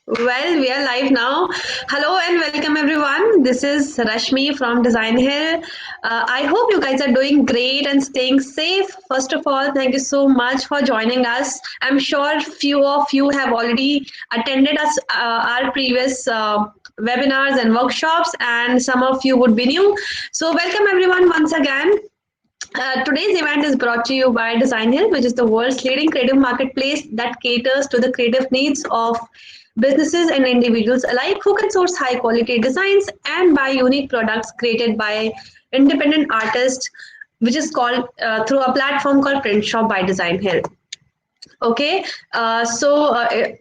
Well, we are live now. Hello and welcome everyone. This is Rashmi from Designhill. I hope you guys are doing great and staying safe. First of all, thank you so much for joining us. I'm sure few of you have already attended our previous webinars and workshops, and some of you would be new. So, welcome everyone once again. Today's event is brought to you by Designhill, which is the world's leading creative marketplace that caters to the creative needs of businesses and individuals alike who can source high quality designs and buy unique products created by independent artists, which is called through a platform called Print Shop by Designhill. Okay,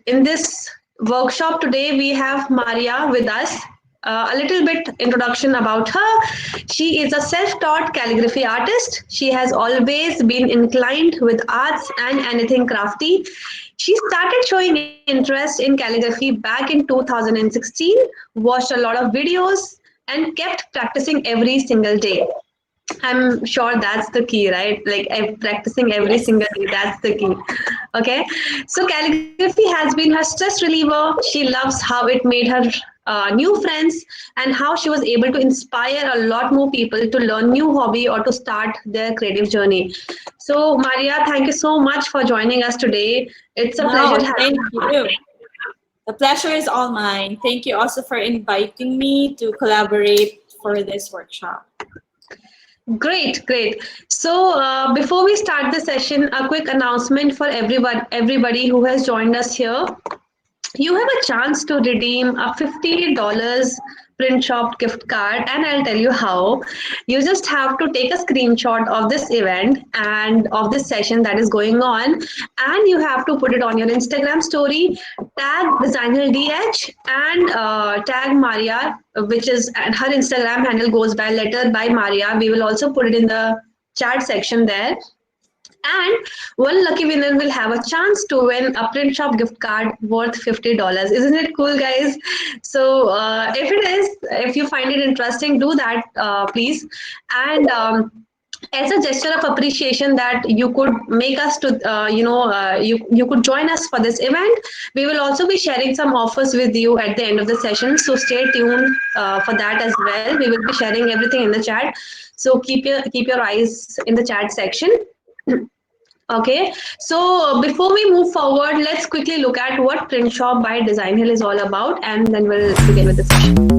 in this workshop today, we have Maria with us. A little bit introduction about her. She is a self taught calligraphy artist. She has always been inclined with arts and anything crafty. She started showing interest in calligraphy back in 2016, watched a lot of videos, and kept practicing every single day. I'm sure that's the key, right? Like practicing every Yes. single day, that's the key. Okay. So calligraphy has been her stress reliever. She loves how it made her new friends and how she was able to inspire a lot more people to learn new hobby or to start their creative journey. So Maria, thank you so much for joining us today. It's a pleasure No, having thank you. you. The pleasure is all mine. Thank you also for inviting me to collaborate for this workshop. Great, great. So before we start the session, a quick announcement for everybody who has joined us here. You have a chance to redeem a $50 print shop gift card, and I'll tell you how. You just have to take a screenshot of this event and of this session that is going on, and you have to put it on your Instagram story, tag designer DH, and tag Maria, which is, and her Instagram handle goes by letter by Maria. We will also put it in the chat section there, and one lucky winner will have a chance to win a print shop gift card worth $50. Isn't it cool, guys? So, if it is, if you find it interesting, do that, please. And as a gesture of appreciation that you could make us to you could join us for this event, we will also be sharing some offers with you at the end of the session, so stay tuned for that as well. We will be sharing everything in the chat, so keep your eyes in the chat section. Okay, so before we move forward, let's quickly look at what Print Shop by Design Hill is all about, and then we'll begin with the session.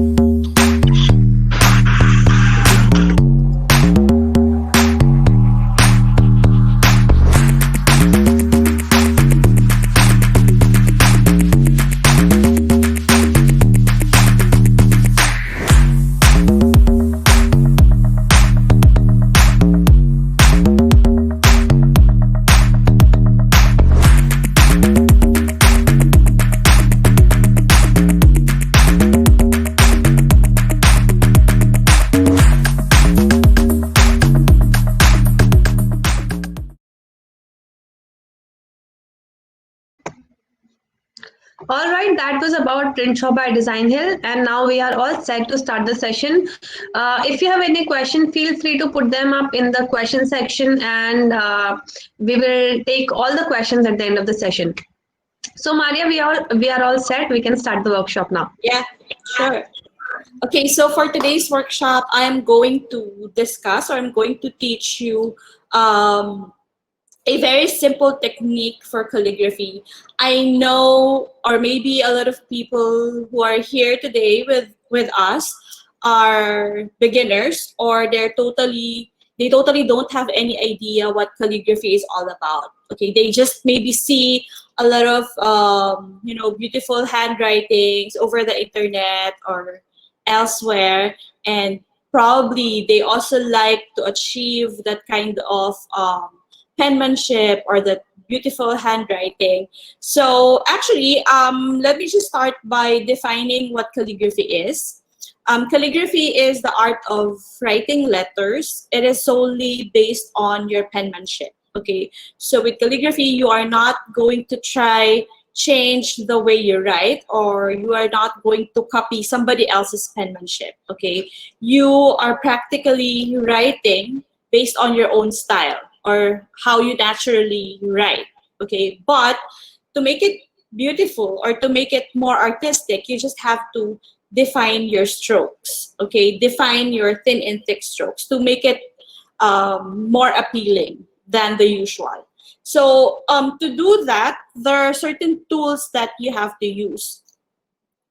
All right, that was about Print Shop by Design Hill, and now we are all set to start the session. If you have any question, feel free to put them up in the question section, and we will take all the questions at the end of the session. So, Maria, we are all set. We can start the workshop now. Yeah, sure. Okay, so for today's workshop, I'm going to discuss or I'm going to teach you um, a very simple technique for calligraphy. I know, or maybe a lot of people who are here today with us are beginners, or they totally don't have any idea what calligraphy is all about. Okay, they just maybe see a lot of beautiful handwritings over the internet or elsewhere, and probably they also like to achieve that kind of penmanship or the beautiful handwriting. So actually, let me just start by defining what calligraphy is. Calligraphy is the art of writing letters. It is solely based on your penmanship. Okay, so with calligraphy, you are not going to try change the way you write, or you are not going to copy somebody else's penmanship. Okay, you are practically writing based on your own style or how you naturally write. Okay, but to make it beautiful or to make it more artistic, you just have to define your strokes. Okay, define your thin and thick strokes to make it more appealing than the usual. So to do that, there are certain tools that you have to use.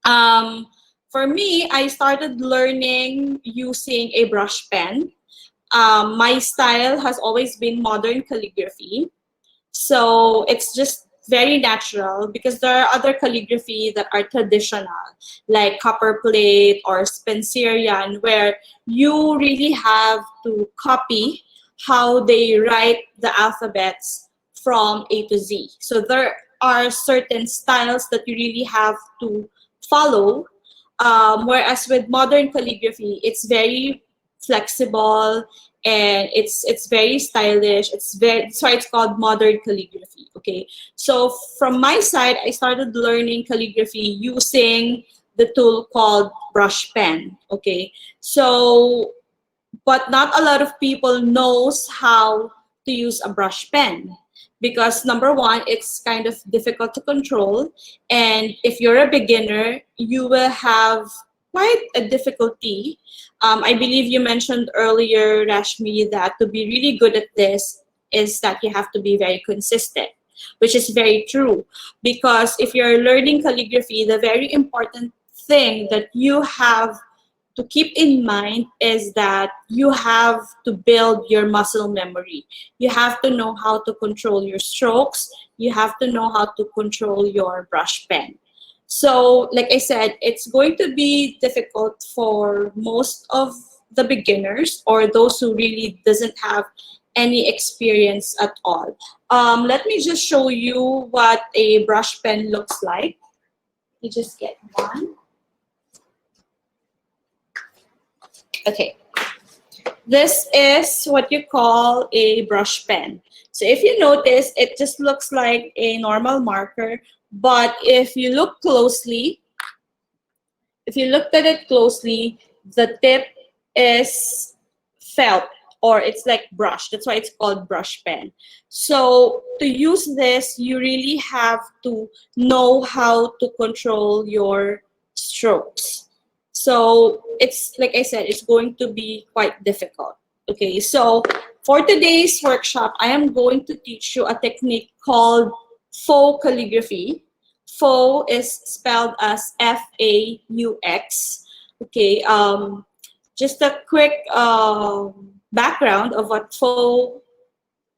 Um, for me, I started learning using a brush pen. My style has always been modern calligraphy. So it's just very natural because there are other calligraphy that are traditional, like copperplate or Spencerian, where you really have to copy how they write the alphabets from A to Z. So there are certain styles that you really have to follow. Whereas with modern calligraphy, it's very flexible and it's very stylish. That's why it's called modern calligraphy. Okay, so from my side, I started learning calligraphy using the tool called brush pen. Okay, so but not a lot of people knows how to use a brush pen because number one, it's kind of difficult to control, and if you're a beginner, you will have quite a difficulty. I believe you mentioned earlier, Rashmi, that to be really good at this is that you have to be very consistent, which is very true. Because if you're learning calligraphy, the very important thing that you have to keep in mind is that you have to build your muscle memory. You have to know how to control your strokes. You have to know how to control your brush pen. So, like I said, it's going to be difficult for most of the beginners or those who really doesn't have any experience at all. Let me just show you what a brush pen looks like. You just get one. Okay, this is what you call a brush pen. So if you notice, it just looks like a normal marker, but if you look closely, if you looked at it closely, the tip is felt or it's like brush. That's why it's called brush pen. So to use this, you really have to know how to control your strokes. So it's like I said, it's going to be quite difficult. Okay, so for today's workshop, I am going to teach you a technique called faux calligraphy. Faux is spelled as F-A-U-X. Okay, just a quick background of what faux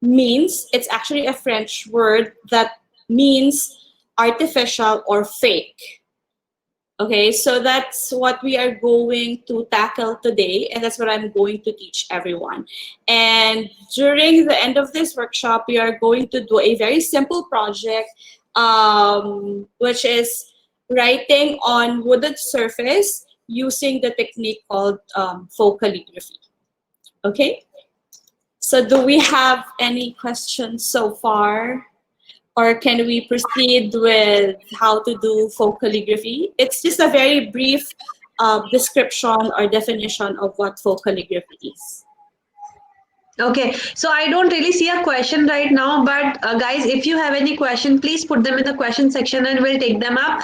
means. It's actually a French word that means artificial or fake. Okay, so that's what we are going to tackle today, and that's what I'm going to teach everyone. And during the end of this workshop, we are going to do a very simple project, which is writing on wooden surface using the technique called faux calligraphy. Okay, so do we have any questions so far? Or can we proceed with how to do faux calligraphy? It's just a very brief description or definition of what faux calligraphy is. Okay, so I don't really see a question right now, but guys, if you have any question, please put them in the question section and we'll take them up.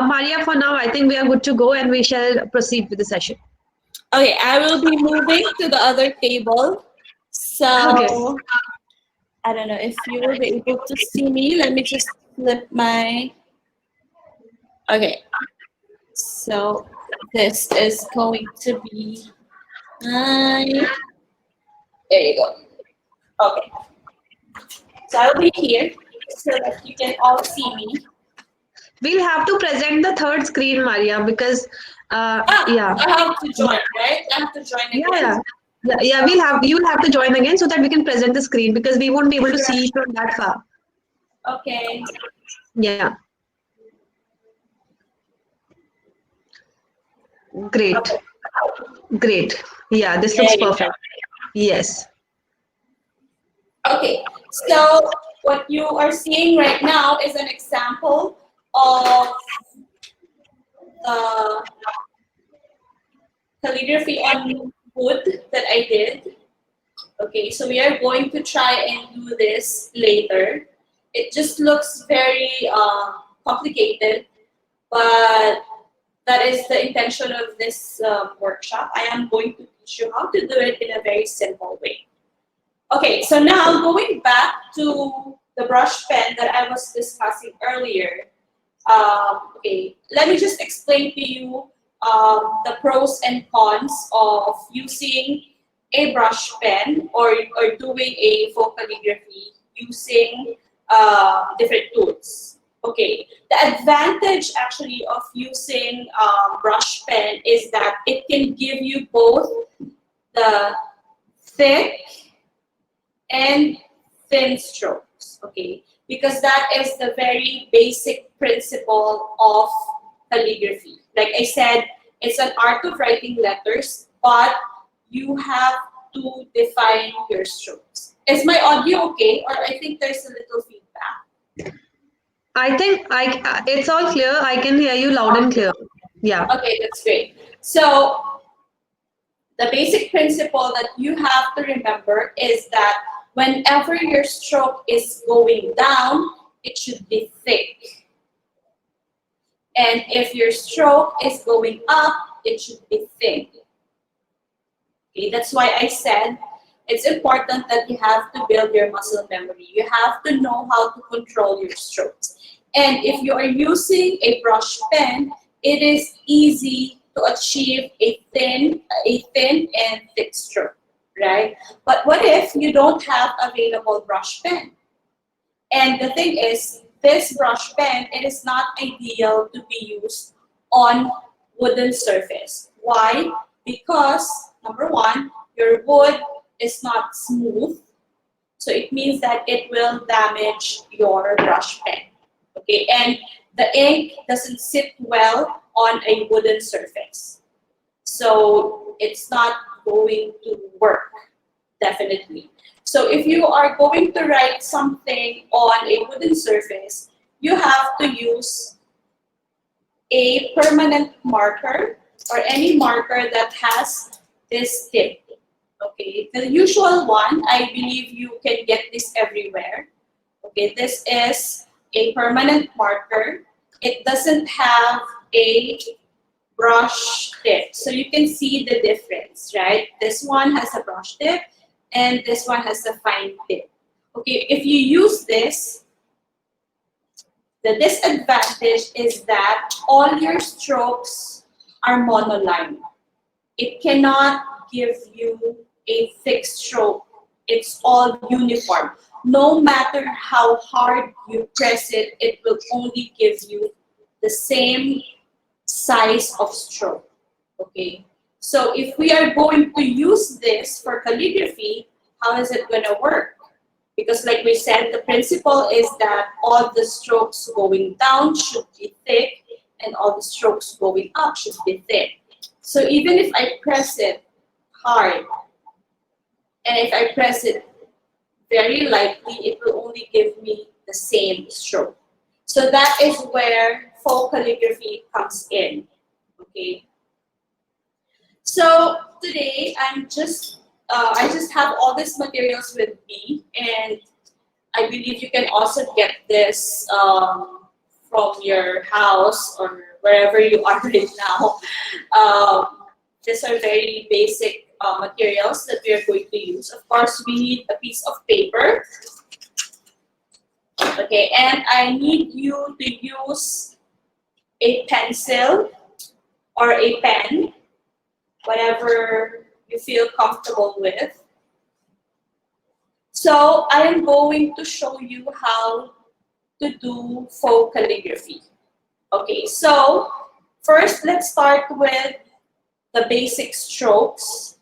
Maria, for now, I think we are good to go and we shall proceed with the session. Okay, I will be moving to the other table. Okay. So I don't know if you will be able to see me. Let me just flip my. Okay, so this is going to be my. There you go. Okay, so I'll be here so that you can all see me. We'll have to present the third screen, Maria, because yeah. I have to join, right? I have to join again. Yeah, you'll have to join again so that we can present the screen because we won't be able to see from that far. Okay. Yeah. Great. Okay. Great. Yeah, this looks perfect. Yes. Okay, so what you are seeing right now is an example of the calligraphy on wood that I did. Okay, so we are going to try and do this later. It just looks very complicated, but that is the intention of this workshop. I am going to teach you how to do it in a very simple way. Okay, so now going back to the brush pen that I was discussing earlier. Okay, let me just explain to you the pros and cons of using a brush pen or doing a faux calligraphy using different tools. Okay, the advantage actually of using brush pen is that it can give you both the thick and thin strokes, okay? Because that is the very basic principle of calligraphy. Like I said, it's an art of writing letters, but you have to define your strokes. Is my audio okay? Or I think there's a little feedback. I think it's all clear. I can hear you loud and clear. Yeah. Okay, that's great. So the basic principle that you have to remember is that whenever your stroke is going down, it should be thick. And if your stroke is going up, it should be thin. Okay, that's why I said it's important that you have to build your muscle memory. You have to know how to control your strokes. And if you are using a brush pen, it is easy to achieve a thin and thick stroke, right? But what if you don't have available brush pen? And the thing is, this brush pen, it is not ideal to be used on wooden surface. Why? Because number one, your wood is not smooth, so it means that it will damage your brush pen. Okay, and the ink doesn't sit well on a wooden surface, so it's not going to work, definitely. So if you are going to write something on a wooden surface, you have to use a permanent marker or any marker that has this tip. Okay, the usual one, I believe you can get this everywhere. Okay, this is a permanent marker. It doesn't have a brush tip, so you can see the difference, right? This one has a brush tip and this one has a fine tip. Okay, if you use this, the disadvantage is that all your strokes are monoline. It cannot give you a fixed stroke. It's all uniform. No matter how hard you press it, it will only give you the same size of stroke. Okay, so if we are going to use this for calligraphy, how is it going to work? Because like we said, the principle is that all the strokes going down should be thick and all the strokes going up should be thin. So even if I press it hard and if I press it very lightly, it will only give me the same stroke. So that is where faux calligraphy comes in. Okay. So today I just have all these materials with me, and I believe you can also get this from your house or wherever you are right now. These are very basic materials that we are going to use. Of course, we need a piece of paper. Okay, and I need you to use a pencil or a pen, whatever you feel comfortable with. So I am going to show you how to do faux calligraphy. Okay, so first let's start with the basic strokes.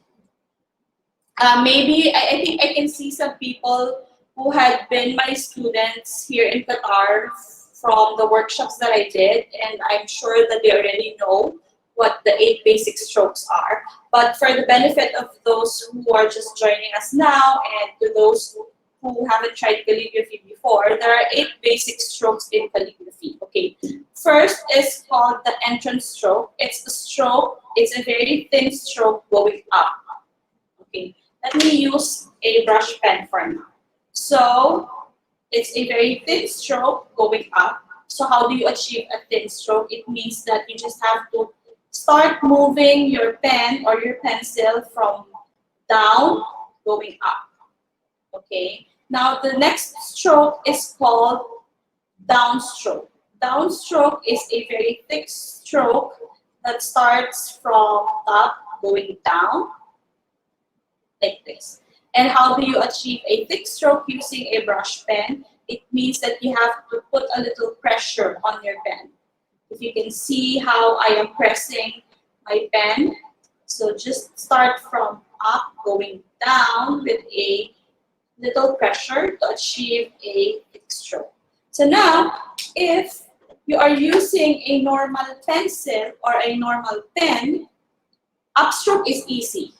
Maybe I think I can see some people who had been my students here in Qatar from the workshops that I did, and I'm sure that they already know what the 8 basic strokes are. But for the benefit of those who are just joining us now and to those who haven't tried calligraphy before, there are 8 basic strokes in calligraphy. Okay, first is called the entrance stroke. It's a stroke, it's a very thin stroke going up. Okay, let me use a brush pen for now. So it's a very thin stroke going up. So how do you achieve a thin stroke? It means that you just have to start moving your pen or your pencil from down going up. Okay. Now the next stroke is called downstroke. Downstroke is a very thick stroke that starts from top going down like this. And how do you achieve a thick stroke using a brush pen? It means that you have to put a little pressure on your pen. If you can see how I am pressing my pen, so just start from up going down with a little pressure to achieve a thick stroke. So now, if you are using a normal pencil or a normal pen, upstroke is easy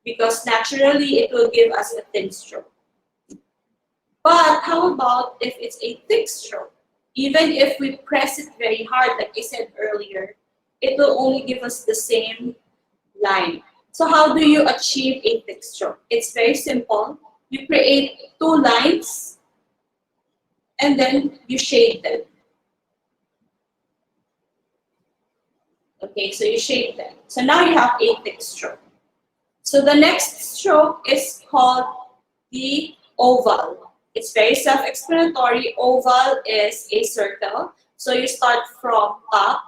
because naturally it will give us a thin stroke. But how about if it's a thick stroke? Even if we press it very hard, like I said earlier, it will only give us the same line. So how do you achieve a thick stroke? It's very simple. You create two lines and then you shade them. Okay, so you shade them. So now you have a thick stroke. So the next stroke is called the oval. It's very self-explanatory. Oval is a circle. So you start from top,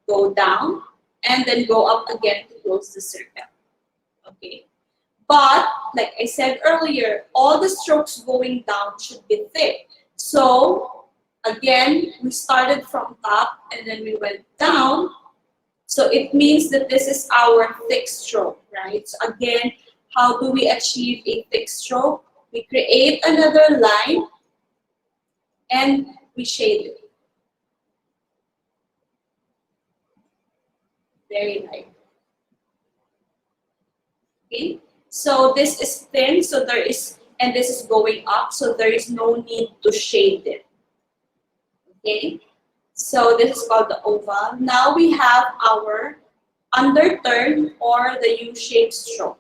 go down, and then go up again to close the circle. Okay. But, like I said earlier, all the strokes going down should be thick. So, again, we started from top and then we went down. So it means that this is our thick stroke, right? So again, how do we achieve a thick stroke? We create another line and we shade it. Very light. Okay? So this is thin, so there is, and this is going up, so there is no need to shade it. Okay? So this is called the oval. Now we have our underturn or the U-shaped stroke.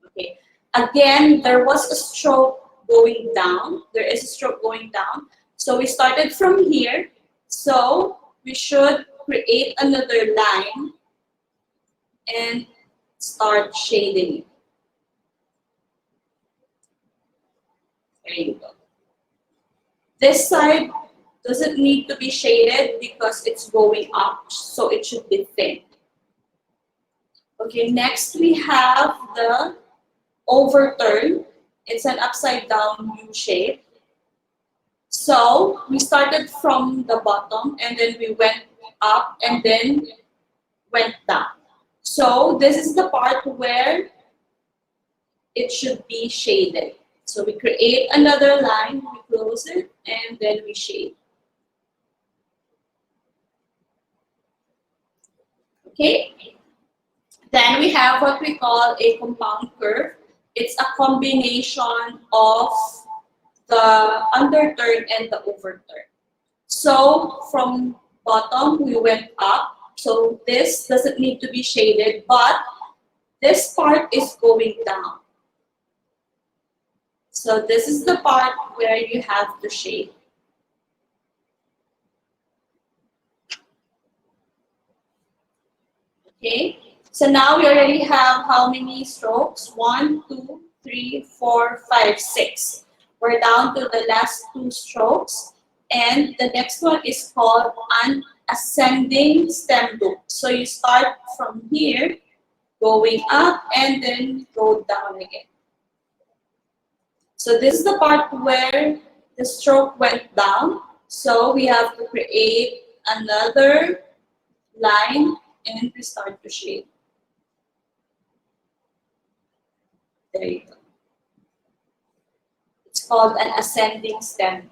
Okay. Again, there was a stroke going down. There is a stroke going down. So we started from here. So we should create another line and start shading it. There you go. This side doesn't need to be shaded because it's going up, so it should be thin. Okay, next we have the overturn. It's an upside down U shape. So we started from the bottom and then we went up and then went down. So this is the part where it should be shaded. So we create another line, we close it, and then we shade. Okay. Then we have what we call a compound curve. It's a combination of the underturn and the overturn. So from bottom, we went up. So this doesn't need to be shaded, but this part is going down. So this is the part where you have to shade. Okay, so now we already have how many strokes? 1, 2, 3, 4, 5, 6. We're down to the last 2 strokes. And the next one is called an ascending stem loop. So you start from here, going up, and then go down again. So this is the part where the stroke went down. So we have to create another line and we start to shade. There you go. It's called an ascending stem.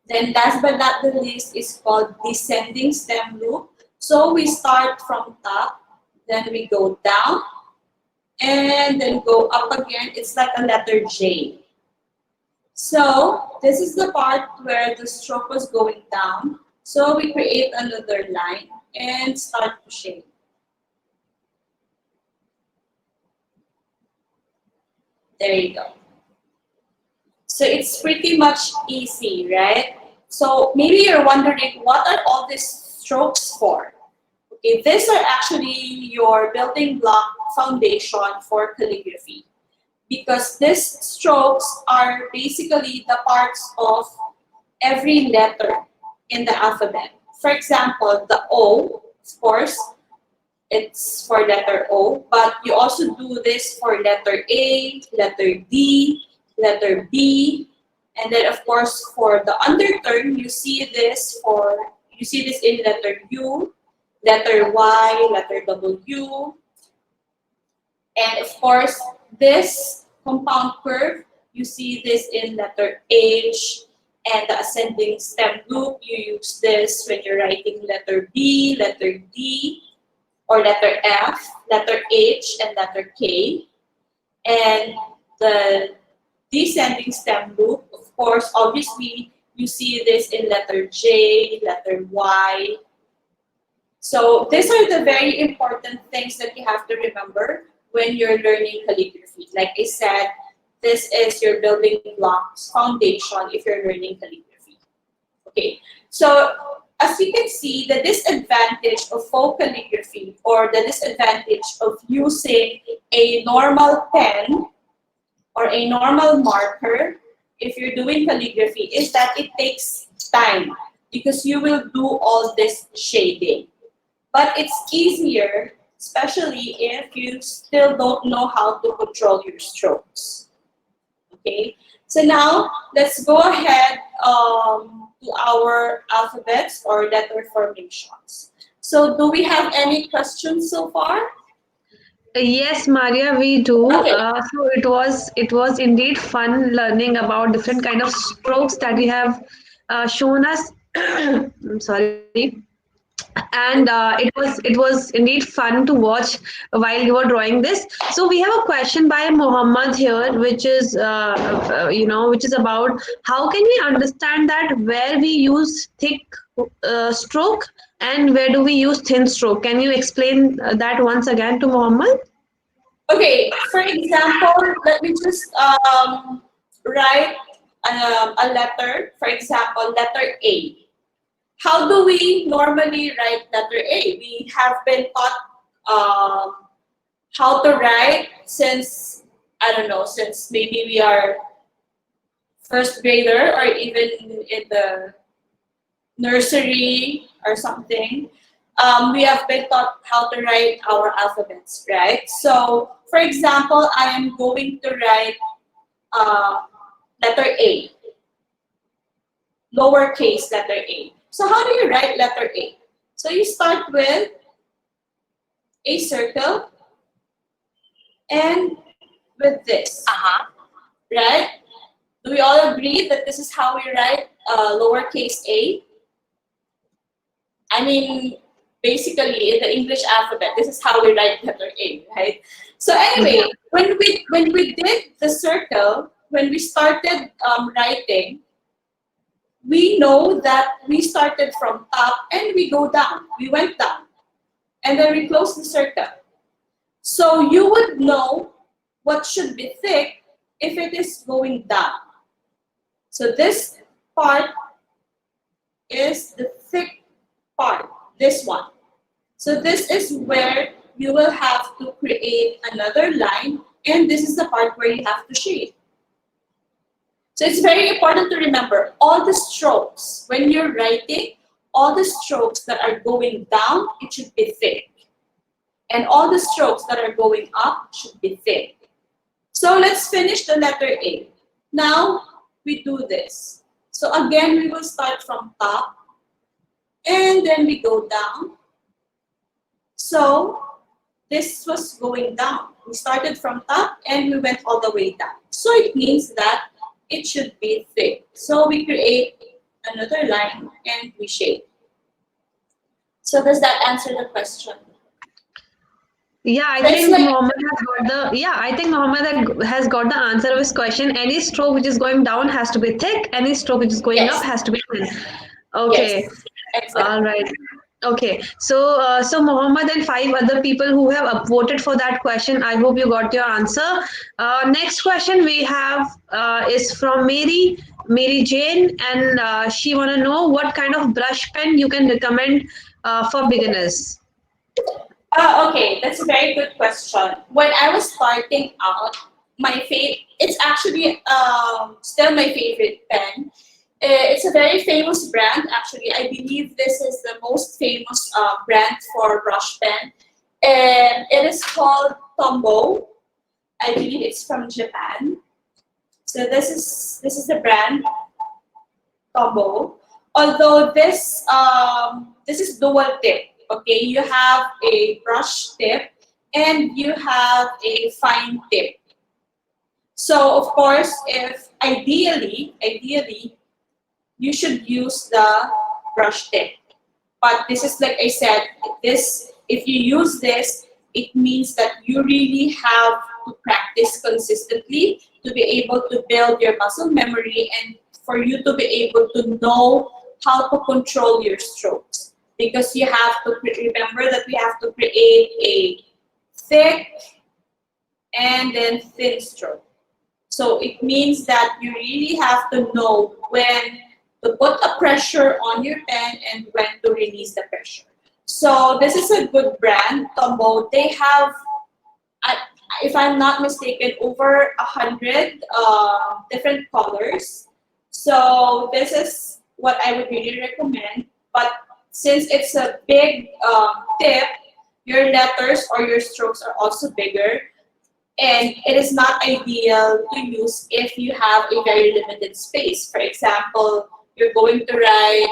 Then last but not the least is called descending stem loop. So we start from top, then we go down, and then go up again. It's like a letter J. So this is the part where the stroke was going down. So we create another line and start to shade. There you go. So it's pretty much easy, right? So maybe you're wondering, what are all these strokes for? Okay, these are actually your building block foundation for calligraphy, because these strokes are basically the parts of every letter in the alphabet. For example, the O, of course, it's for letter O, but you also do this for letter A, letter D, letter B, and then of course for the underturn, you see this in letter U, letter Y, letter W, and of course this compound curve, you see this in letter H, and the ascending stem loop, you use this when you're writing letter B, letter D, or letter F, letter H, and letter K. And the descending stem loop, of course, obviously, you see this in letter J, letter Y. So these are the very important things that you have to remember when you're learning calligraphy. Like I said, this is your building blocks foundation if you're learning calligraphy. Okay, so as you can see, the disadvantage of faux calligraphy, or the disadvantage of using a normal pen or a normal marker if you're doing calligraphy, is that it takes time because you will do all this shading. But it's easier, especially if you still don't know how to control your strokes. Okay, so now let's go ahead to our alphabets or letter formations. So do we have any questions so far? Yes, Maria, we do. Okay. So it was indeed fun learning about different kind of strokes that you have shown us. I'm sorry. And it was indeed fun to watch while you were drawing this. So we have a question by Mohammed here, which is which is about how can we understand that where we use thick stroke and where do we use thin stroke. Can you explain that once again to Mohammed? Okay, for example, let me just write a letter. For example, letter A. How do we normally write letter A? We have been taught how to write since, I don't know, since maybe we are first grader or even in the nursery or something. We have been taught how to write our alphabets, right? So, for example, I am going to write uh, letter A, lowercase letter A. So how do you write letter A? So you start with a circle and with this, right? Do we all agree that this is how we write lowercase a? I mean, basically in the English alphabet, this is how we write letter A, right? So anyway, when we did the circle, when we started writing, we know that we started from top and we go down. We went down, and then we close the circle. So you would know what should be thick if it is going down. So this part is the thick part, this one. So this is where you will have to create another line, and this is the part where you have to shade. So it's very important to remember all the strokes. When you're writing, all the strokes that are going down, it should be thick. And all the strokes that are going up should be thick. So let's finish the letter A. Now we do this. So again, we will start from top and then we go down. So this was going down. We started from top and we went all the way down. So it means that it should be thick. So we create another line and we shade. So does that answer the question? Yeah, I That's think like, Mohammed has got the answer of his question. Any stroke which is going down has to be thick. Any stroke which is going up yes, has to be thin. yes, Okay. All exactly. right. Okay, so Mohammed and five other people who have voted for that question. I hope you got your answer. Next question we have is from Mary Jane, and she want to know what kind of brush pen you can recommend for beginners. Okay, that's a very good question. When I was starting out, it's actually still my favorite pen. It's a very famous brand, actually. I believe this is the most famous brand for brush pen. And it is called Tombow. I believe it's from Japan. So this is the brand Tombow. Although this is dual tip. Okay, you have a brush tip and you have a fine tip. So of course, if ideally, you should use the brush tip. But this is like I said, this if you use this, it means that you really have to practice consistently to be able to build your muscle memory and for you to be able to know how to control your strokes. Because you have to remember that we have to create a thick and then thin stroke. So it means that you really have to know when to put a pressure on your pen and when to release the pressure. So this is a good brand, Tombow. They have, uh, if I'm not mistaken, over 100 different colors. So this is what I would really recommend. But since it's a big tip, your letters or your strokes are also bigger. And it is not ideal to use if you have a very limited space. For example, you're going to write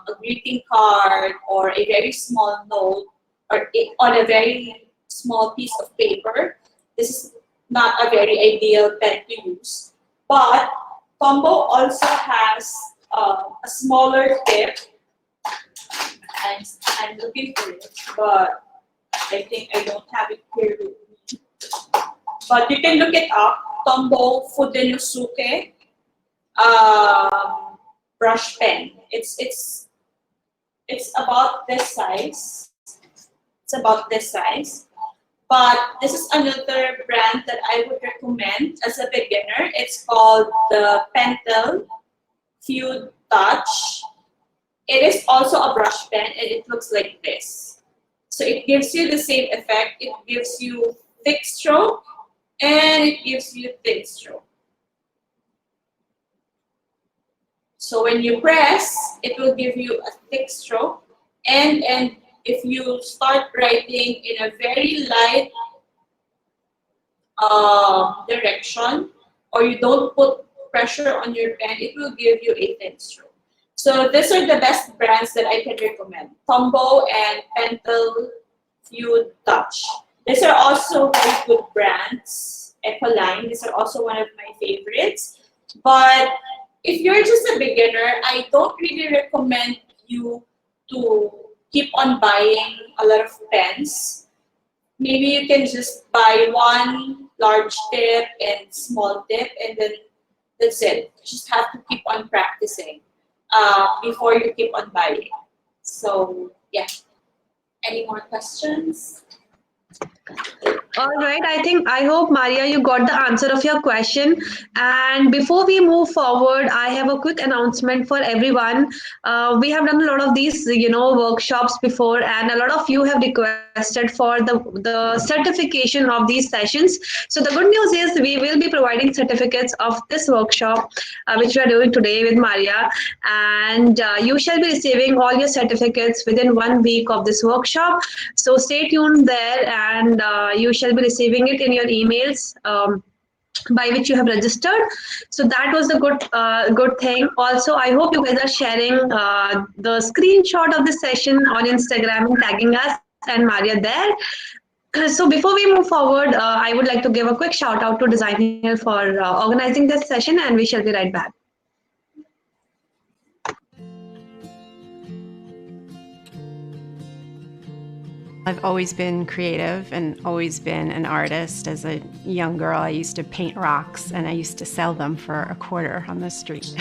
a greeting card or a very small note or on a very small piece of paper. This is not a very ideal pen to use. But Tombow also has a smaller tip. I'm, I'm looking for it, but I think I don't have it here with me. But you can look it up, Tombow Fudenosuke brush pen. It's about this size. It's about this size. But this is another brand that I would recommend as a beginner. It's called the Pentel Feud Touch. It is also a brush pen and it looks like this. So it gives you the same effect. It gives you thick stroke and it gives you thin stroke. So when you press, it will give you a thick stroke. And if you start writing in a very light direction, or you don't put pressure on your pen, it will give you a thin stroke. So these are the best brands that I can recommend. Tombow and Pentel Feud Touch. These are also very good brands. Ecoline, these are also one of my favorites. But if you're just a beginner, I don't really recommend you to keep on buying a lot of pens. Maybe you can just buy one large tip and small tip, and then that's it. You just have to keep on practicing before you keep on buying. So, yeah. Any more questions? All right, I hope Maria you got the answer of your question. And before we move forward, I have a quick announcement for everyone. We have done a lot of these, workshops before, and a lot of you have requested for the certification of these sessions. So the good news is we will be providing certificates of this workshop, which we are doing today with Maria, and you shall be receiving all your certificates within 1 week of this workshop. So stay tuned there, and you shall be receiving it in your emails. By which you have registered. So that was the good thing. Also, I hope you guys are sharing the screenshot of the session on Instagram and tagging us and Maria there. So before we move forward, I would like to give a quick shout out to Designhill for organizing this session, and we shall be right back. I've always been creative and always been an artist. As a young girl, I used to paint rocks and I used to sell them for $0.25 on the street.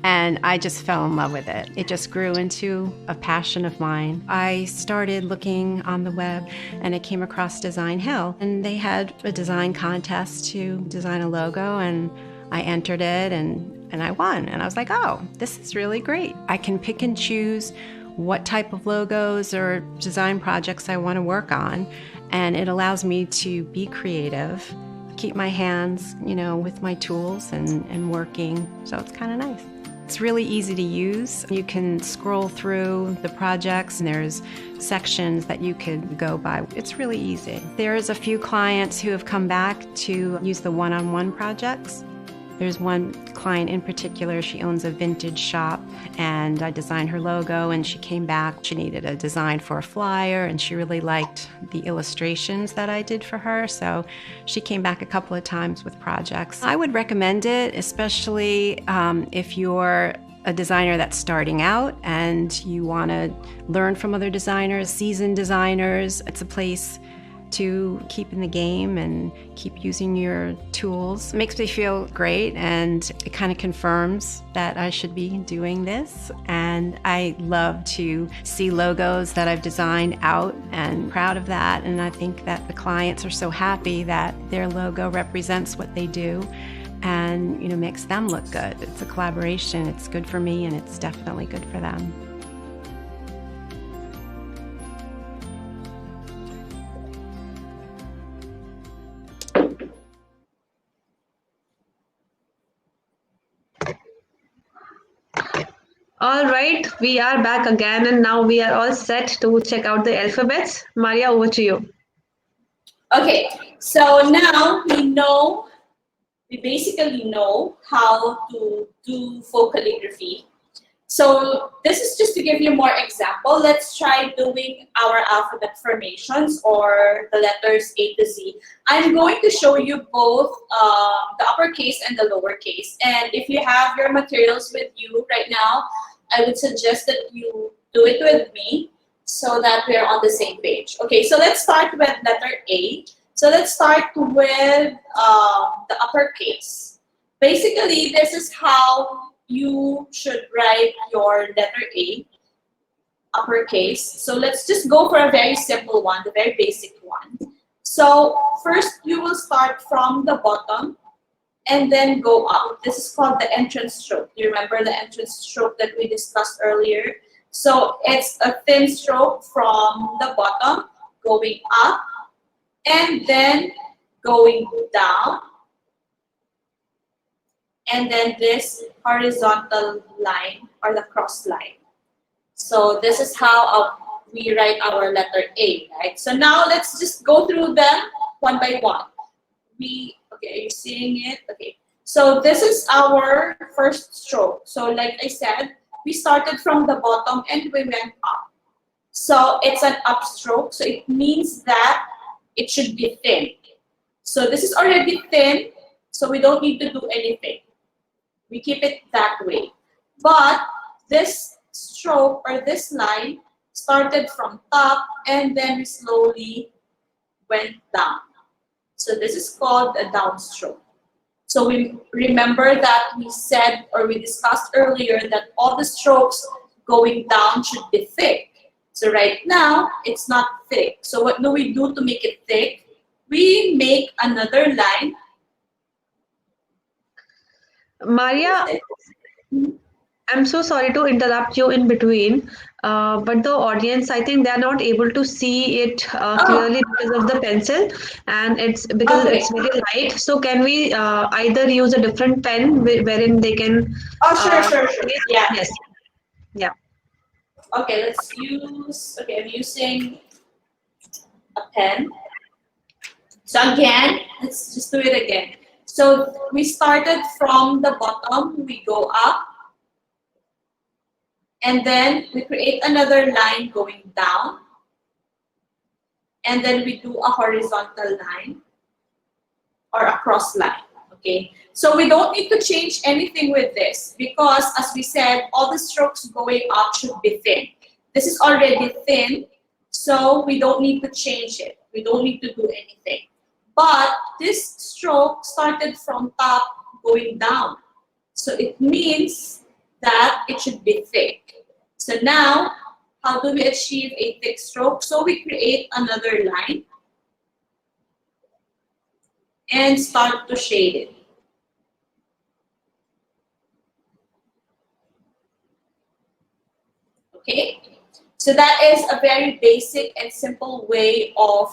And I just fell in love with it. It just grew into a passion of mine. I started looking on the web and I came across Designhill, and they had a design contest to design a logo, and I entered it and I won. And I was like, oh, this is really great. I can pick and choose what type of logos or design projects I want to work on. And it allows me to be creative, keep my hands, with my tools and working. So it's kind of nice. It's really easy to use. You can scroll through the projects and there's sections that you could go by. It's really easy. There's a few clients who have come back to use the one-on-one projects. There's one client in particular, she owns a vintage shop, and I designed her logo, and she came back. She needed a design for a flyer, and she really liked the illustrations that I did for her, so she came back a couple of times with projects. I would recommend it, especially if you're a designer that's starting out and you want to learn from other designers, seasoned designers. It's a place to keep in the game and keep using your tools. It makes me feel great, and it kind of confirms that I should be doing this. And I love to see logos that I've designed out, and proud of that. And I think that the clients are so happy that their logo represents what they do and makes them look good. It's a collaboration. It's good for me, and it's definitely good for them. All right, we are back again, and now we are all set to check out the alphabets. Maria, over to you. Okay, so now we basically know how to do faux calligraphy. So this is just to give you more example. Let's try doing our alphabet formations, or the letters A to Z. I'm going to show you both the uppercase and the lowercase. And if you have your materials with you right now, I would suggest that you do it with me so that we're on the same page. Okay, so let's start with letter A. So let's start with the uppercase. Basically, this is how you should write your letter A, uppercase. So let's just go for a very simple one, the very basic one. So first, you will start from the bottom and then go up. This is called the entrance stroke. You remember the entrance stroke that we discussed earlier? So it's a thin stroke from the bottom, going up, and then going down, and then this horizontal line, or the cross line. So this is how we write our letter A, right? So now let's just go through them one by one. Okay, are you seeing it? Okay, so this is our first stroke. So like I said, we started from the bottom and we went up. So it's an upstroke, so it means that it should be thin. So this is already thin, so we don't need to do anything. We keep it that way. But this stroke, or this line, started from top and then we slowly went down. So this is called a downstroke. So we remember that we said, or we discussed earlier, that all the strokes going down should be thick. So right now, it's not thick. So what do we do to make it thick? We make another line. Maria, I'm so sorry to interrupt you in between, but the audience, I think they're not able to see it clearly because of the pencil, and it's because it's very light. So can we either use a different pen wherein they can? Sure. Yeah. Yes. Yeah. Okay, let's use. Okay, I'm using a pen. So again, let's just do it again. So we started from the bottom, we go up, and then we create another line going down, and then we do a horizontal line or a cross line. Okay, so we don't need to change anything with this because, as we said, all the strokes going up should be thin. This is already thin, so we don't need to change it. We don't need to do anything. But this stroke started from top going down. So it means that it should be thick. So now, how do we achieve a thick stroke? So we create another line and start to shade it. Okay, so that is a very basic and simple way of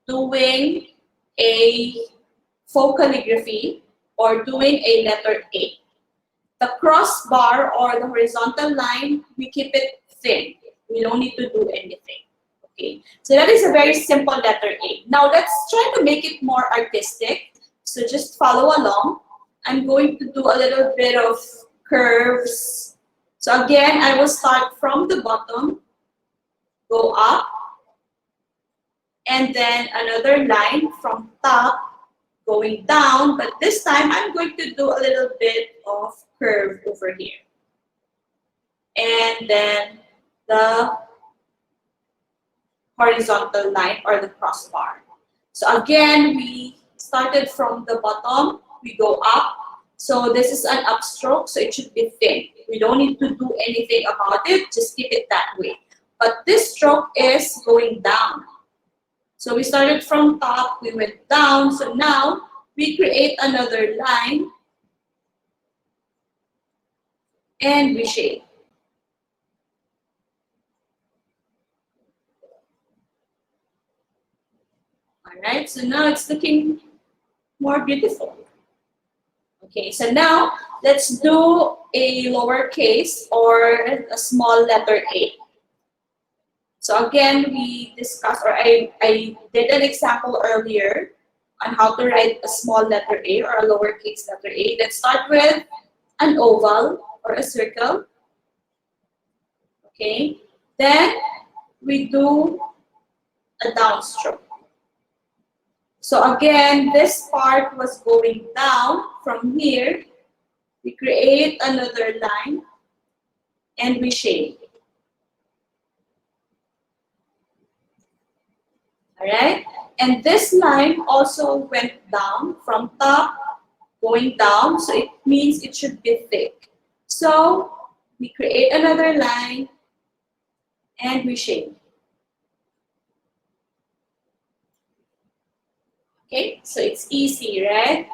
doing a faux calligraphy or doing a letter A. The crossbar or the horizontal line, we keep it thin. We don't need to do anything. Okay, so that is a very simple letter A. Now let's try to make it more artistic. So just follow along. I'm going to do a little bit of curves. So again, I will start from the bottom, go up, and then another line from top going down, but this time I'm going to do a little bit of curve over here. And then the horizontal line or the crossbar. So again, we started from the bottom, we go up. So this is an upstroke, so it should be thin. We don't need to do anything about it, just keep it that way. But this stroke is going down. So we started from top, we went down, so now we create another line and we shade. Alright, so now it's looking more beautiful. Okay, so now let's do a lowercase or a small letter A. So again, we discussed, or I did an example earlier on how to write a small letter A or a lowercase letter A. Let's start with an oval or a circle. Okay, then we do a downstroke. So again, this part was going down from here. We create another line and we shade. Alright? And this line also went down from top going down, so it means it should be thick. So we create another line and we shade. Okay, so it's easy, right?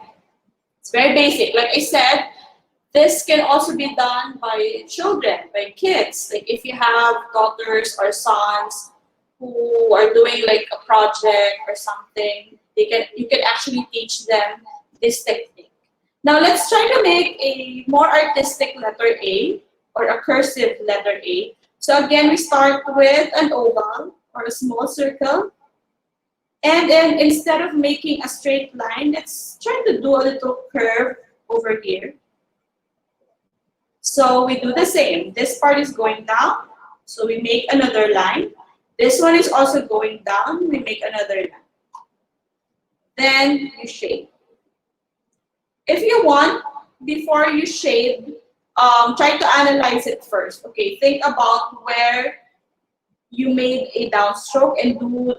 It's very basic. Like I said, this can also be done by children, by kids. Like if you have daughters or sons who are doing like a project or something, you can actually teach them this technique. Now let's try to make a more artistic letter A or a cursive letter A. So again, we start with an oval or a small circle. And then instead of making a straight line, let's try to do a little curve over here. So we do the same. This part is going down, so we make another line. This one is also going down, we make another line. Then you shade. If you want, before you shade, try to analyze it first. Okay, think about where you made a downstroke and do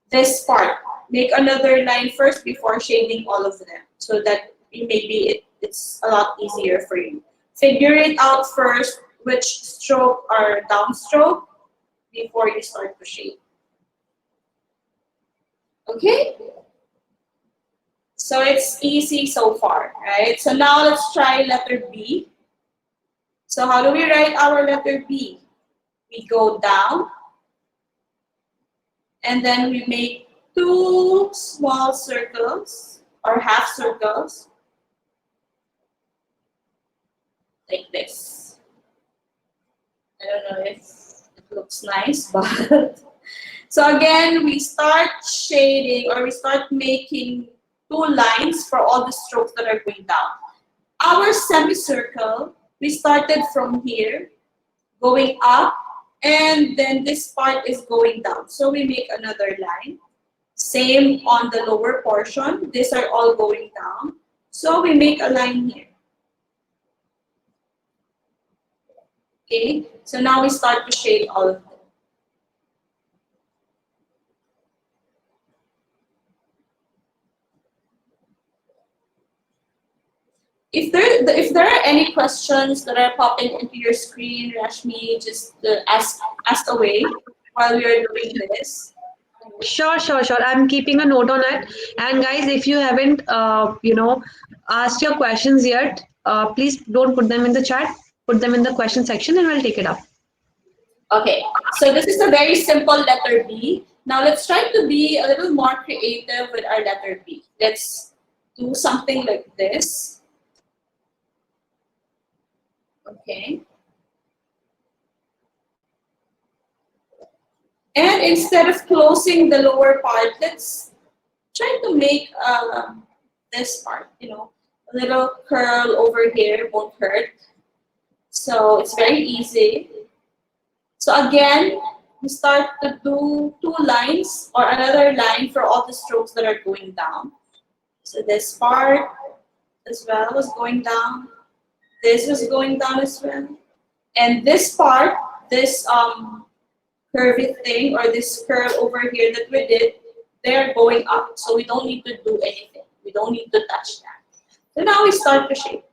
this part. Make another line first before shading all of them, so that maybe it's a lot easier for you. Figure it out first, which stroke or downstroke, before you start to shade. Okay? So it's easy so far, right? So now let's try letter B. So how do we write our letter B? We go down, and then we make two small circles or half circles like this. I don't know if it looks nice, but so again, we start shading or we start making two lines for all the strokes that are going down. Our semicircle, we started from here, going up, and then this part is going down. So we make another line. Same on the lower portion. These are all going down. So we make a line here. Okay, so now we start to shade all of them. if there are any questions that are popping into your screen, Rashmi, just ask away while we are doing this. Sure, sure, sure. I'm keeping a note on it. And guys, if you haven't, asked your questions yet, please don't put them in the chat. Put them in the question section, and we'll take it up. Okay, so this is a very simple letter B. Now let's try to be a little more creative with our letter B. Let's do something like this. Okay. And instead of closing the lower part, let's try to make this part, a little curl over here won't hurt. So it's very easy. So again, we start to do 2 lines or another line for all the strokes that are going down. So this part as well was going down. This was going down as well. And this part, this curvy thing or this curl over here that we did, they're going up. So we don't need to do anything. We don't need to touch that. So now we start to shape.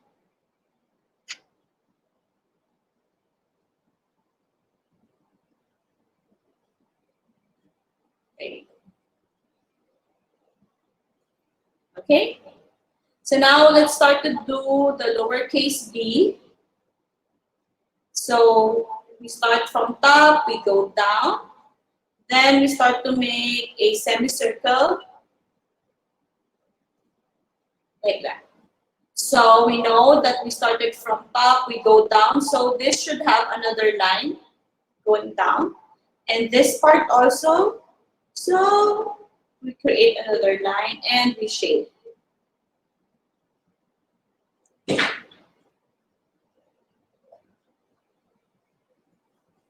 Okay. So now let's start to do the lowercase b. So we start from top, we go down. Then we start to make a semicircle like that. So we know that we started from top, we go down. So this should have another line going down. And this part also. So we create another line and we shape.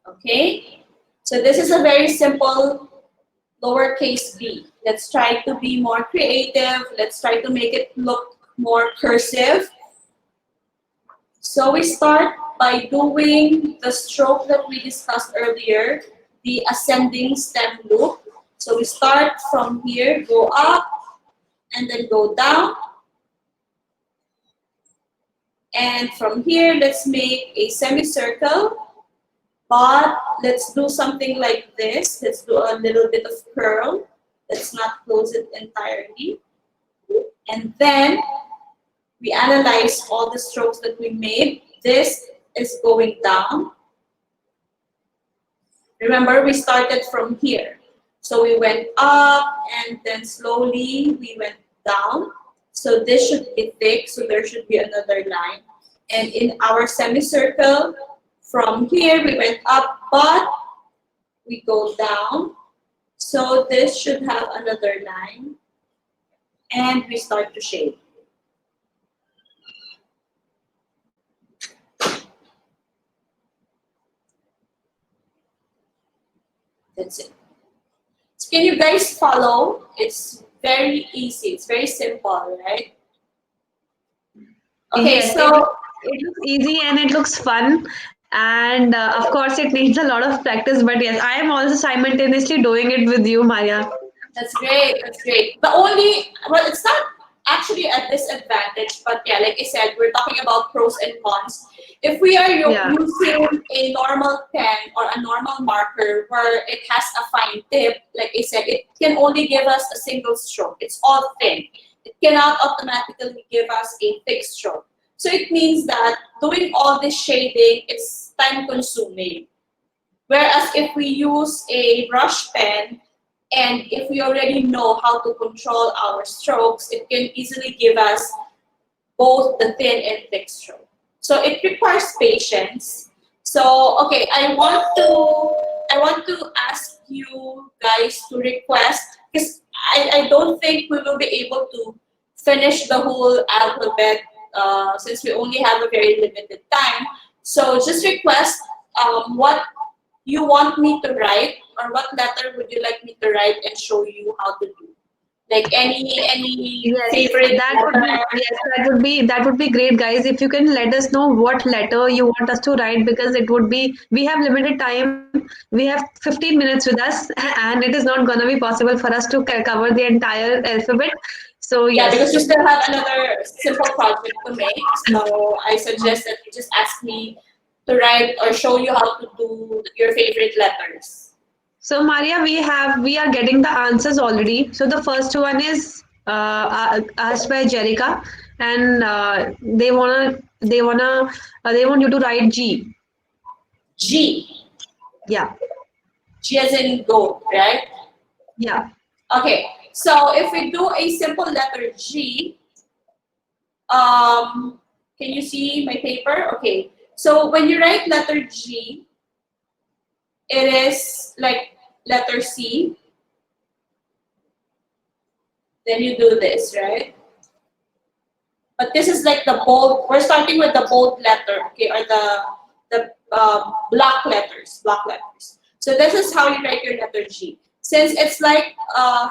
Okay, so this is a very simple lowercase b. Let's try to be more creative. Let's try to make it look more cursive. So we start by doing the stroke that we discussed earlier, the ascending stem loop. So we start from here, go up, and then go down. And from here, let's make a semicircle. But let's do something like this. Let's do a little bit of curl. Let's not close it entirely. And then we analyze all the strokes that we made. This is going down. Remember, we started from here. So we went up and then slowly we went down. So this should be thick, so there should be another line. And in our semicircle, from here, we went up, but we go down. So this should have another line. And we start to shape. That's it. So can you guys follow? It's very easy. It's very simple, right? Okay, Yes, so it looks easy and it looks fun. And of course, it needs a lot of practice. But yes, I am also simultaneously doing it with you, Maria. that's great. That's great. Well, it's not actually a disadvantage, but yeah, like I said, we're talking about pros and cons. If we are Yeah. using a normal pen or a normal marker where it has a fine tip, like I said, it can only give us a single stroke. It's all thin. It cannot automatically give us a thick stroke. So it means that doing all this shading, it's time consuming. Whereas if we use a brush pen, and if we already know how to control our strokes, it can easily give us both the thin and thick stroke. So it requires patience. So okay, I want to ask you guys to request, because I don't think we will be able to finish the whole alphabet since we only have a very limited time. So just request what you want me to write, or what letter would you like me to write and show you how to do? Like any Yes, favorite that would be letter? yes, that would be great, guys. If you can let us know what letter you want us to write, because it would be we have limited time. We have 15 minutes with us, and it is not gonna be possible for us to cover the entire alphabet. So Yeah, because yes. you still have another simple project to make. So I suggest that you just ask me to write or show you how to do your favorite letters. So Maria, we are getting the answers already. So the first one is asked by Jerica, and they want you to write G. G. Yeah, G as in go, right? yeah. Okay. So if we do a simple letter G, um, can you see my paper? Okay. So when you write letter G, it is like letter C. Then you do this, right? But this is like the bold. We're starting with the bold letter, okay, or the block letters, block letters. So this is how you write your letter G. Since it's like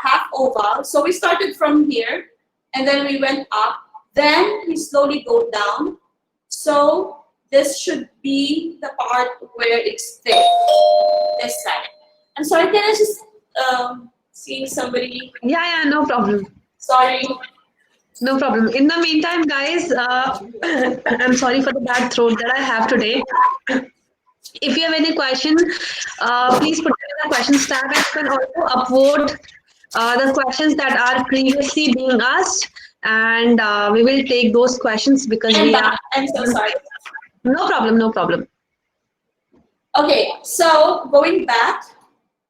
half oval, so we started from here, and then we went up. Then we slowly go down. So this should be the part where it's thick, this side. I'm sorry, can I just seeing somebody? Yeah, yeah, no problem. Sorry. No problem. In the meantime, guys, I'm sorry for the bad throat that I have today. If you have any question, please put it in the questions tab, and you can also upvote the questions that are previously being asked, and we will take those questions because I'm we back. are. I'm so sorry. No problem, no problem. Okay, so going back,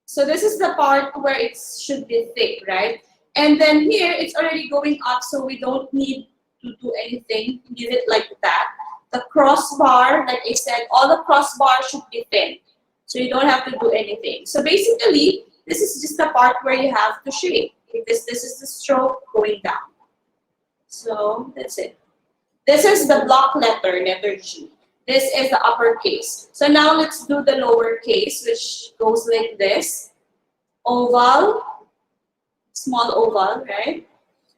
so this is the part where it should be thick, right? And then here it's already going up, so we don't need to do anything. Leave it like that. The crossbar, like I said, all the crossbar should be thin, so you don't have to do anything. So basically, this is just the part where you have to shape. Okay, this is the stroke going down. So that's it. This is the block letter, letter G. This is the uppercase. So now let's do the lowercase, which goes like this. Oval, small oval, right?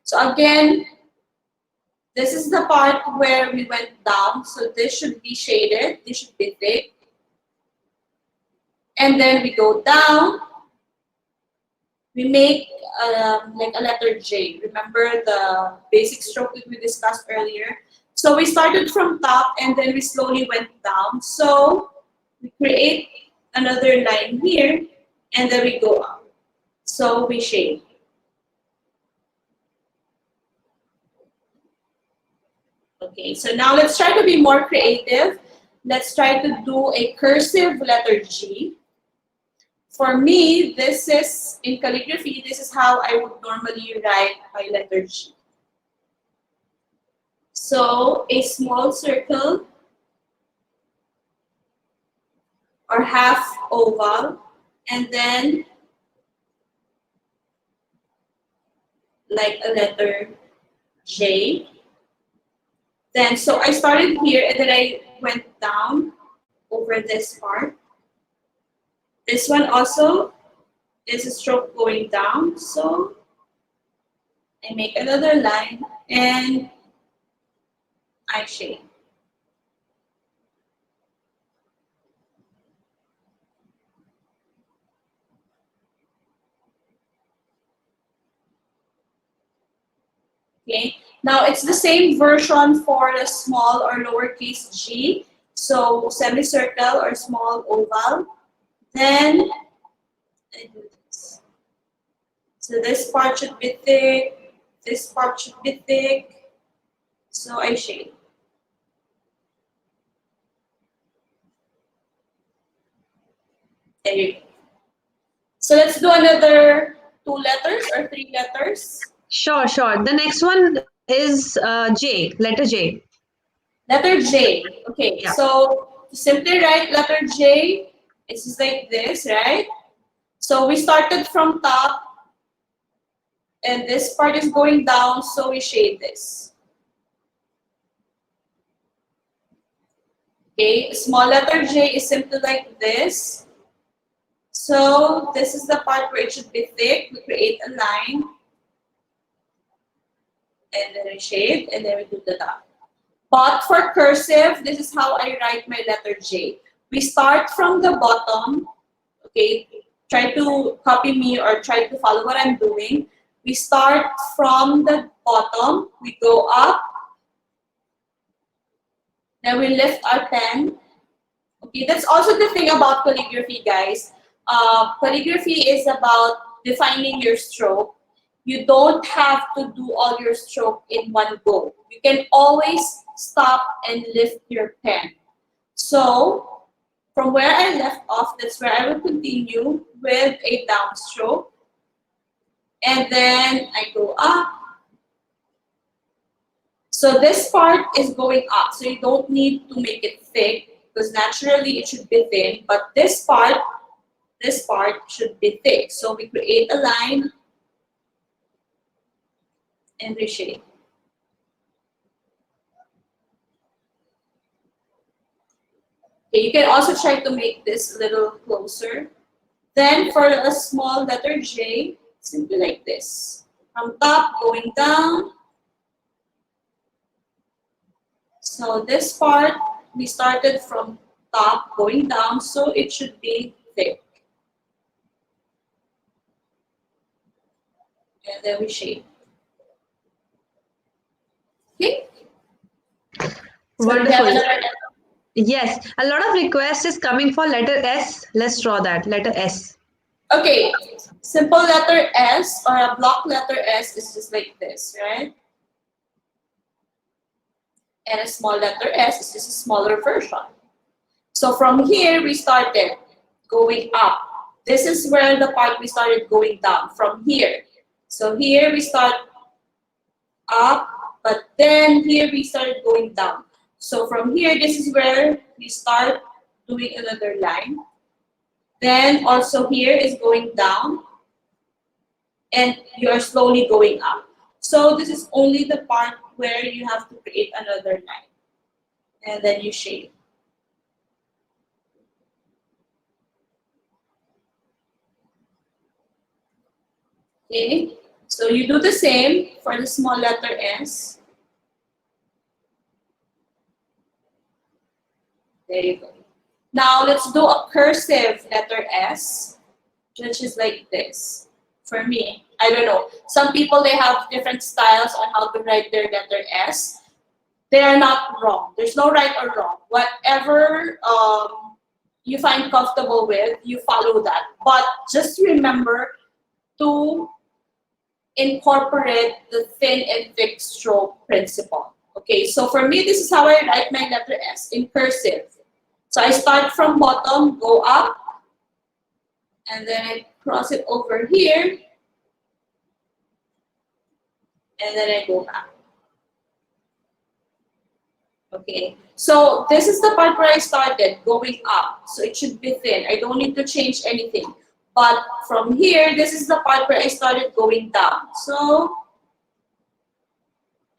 So again, this is the part where we went down. So this should be shaded. This should be thick. And then we go down. We make like a letter J. Remember the basic stroke that we discussed earlier? So we started from top and then we slowly went down. So we create another line here and then we go up. So we shade. Okay, so now let's try to be more creative. Let's try to do a cursive letter G. For me, this is, in calligraphy, this is how I would normally write my letter G. So a small circle or half oval, and then like a letter J. Then, so I started here and then I went down over this part. This one also is a stroke going down, so I make another line and I shade. Okay, now it's the same version for the small or lowercase g. So semicircle or small oval. Then I do this. So this part should be thick. This part should be thick. So I shade. There you go. So let's do another 2 letters or 3 letters. Sure, sure. The next one is J, letter J. Letter J. Okay, Yeah. so to simply write letter J, it's just like this, right? So we started from top, and this part is going down, so we shade this. Okay, small letter J is simply like this. So this is the part where it should be thick. We create a line, and then we shade, and then we do the dot. But for cursive, this is how I write my letter J. We start from the bottom, okay? Try to copy me or try to follow what I'm doing. We start from the bottom, we go up, then we lift our pen. Okay, that's also the thing about calligraphy, guys. Calligraphy is about defining your stroke. You don't have to do all your stroke in one go. You can always stop and lift your pen. So, from where I left off, that's where I will continue with a downstroke. And then I go up. So this part is going up. So you don't need to make it thick because naturally it should be thin. But this part should be thick. So we create a line and reshape. Okay, you can also try to make this a little closer. Then for a small letter J, simply like this. From top going down. So this part, we started from top going down, so it should be thick. And then we shape. Okay? So Wonderful. we have another. Yes, a lot of request is coming for letter S. Let's draw that letter S. Okay, simple letter S or a block letter S is just like this, right? And a small letter S is just a smaller version. So from here, we started going up. This is where the part we started going down, from here. So here we start up, but then here we started going down. So from here, this is where we start doing another line. Then also here is going down, and you are slowly going up. So this is only the part where you have to create another line. And then you shape. Okay, so you do the same for the small letter S. There you go. Now let's do a cursive letter S, which is like this. For me, I don't know. Some people, they have different styles on how to write their letter S. They are not wrong. There's no right or wrong. Whatever you find comfortable with, you follow that. But just remember to incorporate the thin and thick stroke principle. Okay, so for me, this is how I write my letter S in cursive. So I start from bottom, go up, and then I cross it over here, and then I go back. Okay, so this is the part where I started going up. So it should be thin. I don't need to change anything. But from here, this is the part where I started going down. So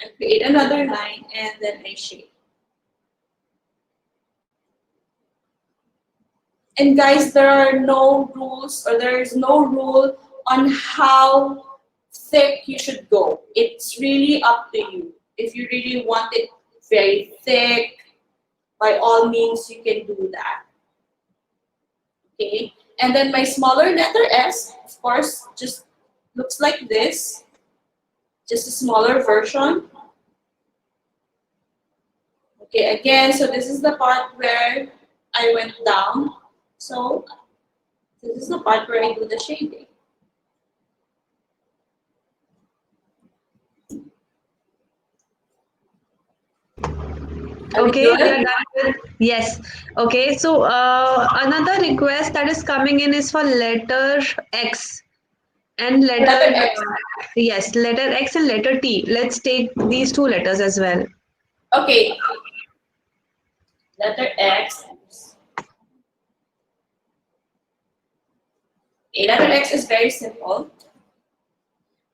I create another line and then I shape. And guys, there are no rules, or there is no rule on how thick you should go. It's really up to you. If you really want it very thick, by all means, you can do that. Okay, and then my smaller letter S, of course, just looks like this, just a smaller version. Okay, again, so this is the part where I went down. So this is the part where I do the shading. Are we Okay, good? we are done with, yes. Okay, so another request that is coming in is for letter X and Letter letter, X. yes, letter X and letter T. Let's take these two letters as well. Okay, letter X. Okay, letter X is very simple.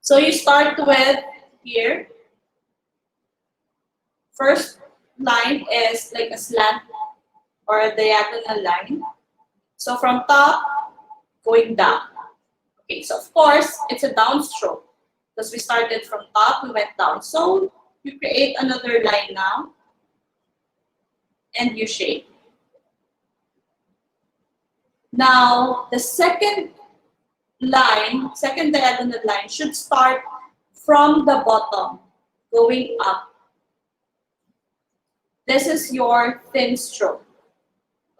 So you start with here. First line is like a slant or a diagonal line. So from top, going down. Okay, so of course, it's a downstroke because we started from top, we went down. So you create another line now and you shape. Now, the second line, second diagonal line should start from the bottom, going up. This is your thin stroke.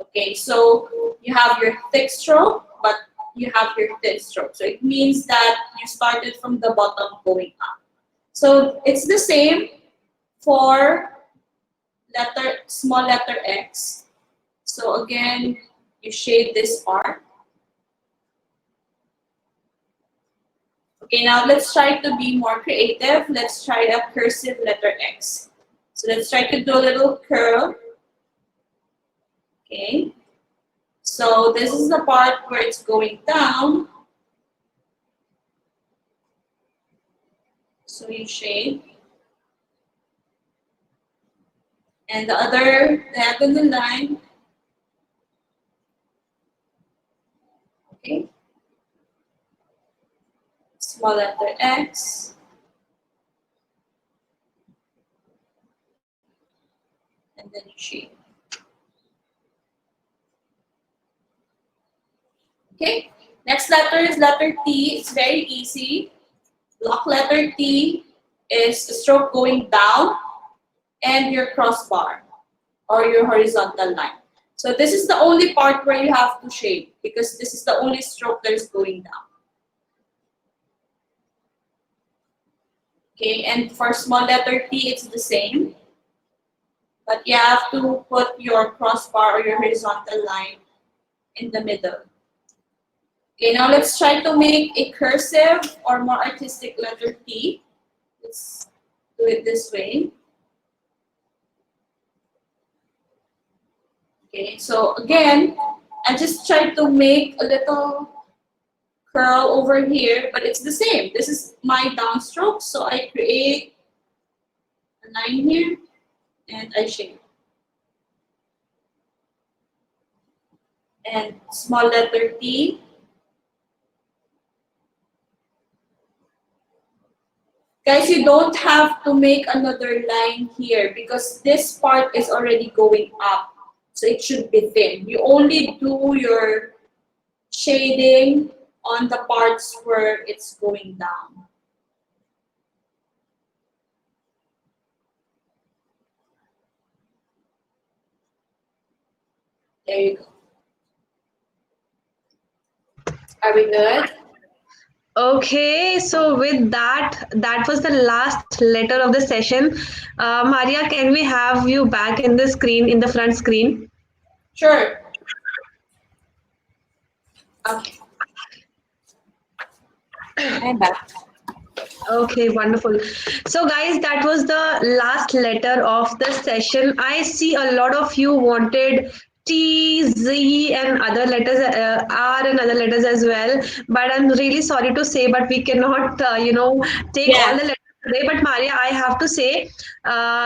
Okay, so you have your thick stroke, but you have your thin stroke. So it means that you started from the bottom going up. So it's the same for small letter X. So again, you shade this part. Okay, now let's try to be more creative. Let's try a cursive letter X. So let's try to do a little curl. Okay. So this is the part where it's going down. So you shade. And the other diagonal line. Okay. Small letter X. And then you shade. Okay. Next letter is letter T. It's very easy. Block letter T is a stroke going down and your crossbar or your horizontal line. So this is the only part where you have to shade because this is the only stroke that is going down. Okay, and for small letter T, it's the same. But you have to put your crossbar or your horizontal line in the middle. Okay, now let's try to make a cursive or more artistic letter T. Let's do it this way. Okay, so again, I just tried to make a little curl over here, but it's the same. This is my downstroke, so I create a line here and I shade. And small letter T. Guys, you don't have to make another line here because this part is already going up. So it should be thin. You only do your shading on the parts where it's going down. There you go. Are we good? Okay, so with that, that was the last letter of the session. Maria, can we have you back in the screen, in the front screen? Sure. Okay. I'm back. Okay, wonderful. So, guys, that was the last letter of the session. I see a lot of you wanted T, Z, and other letters, R, and other letters as well. But I'm really sorry to say, but we cannot, take all Yeah. the letters today. But Maria, I have to say,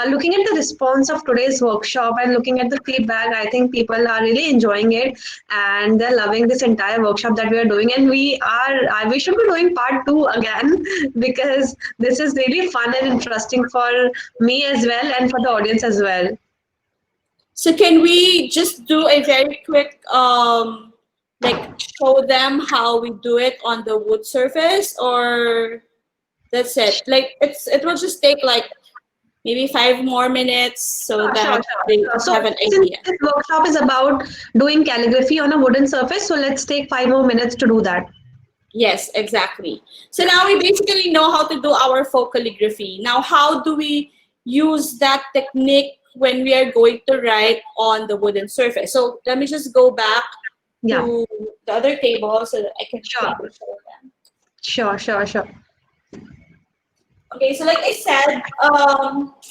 looking at the response of today's workshop and looking at the feedback, I think people are really enjoying it and they're loving this entire workshop that we are doing. And we should be doing part two again because this is really fun and interesting for me as well and for the audience as well. So can we just do a very quick, like show them how we do it on the wood surface, or that's it? Like it will just take like maybe 5 more minutes so Sure, sure, that they sure. So have an since idea. this workshop is about doing calligraphy on a wooden surface, so let's take 5 more minutes to do that. Yes, exactly. So now we basically know how to do our faux calligraphy. Now, how do we use that technique when we are going to write on the wooden surface? So let me just go back Yeah, to the other table so that I can sure, quickly show them. sure. Okay, so like I said,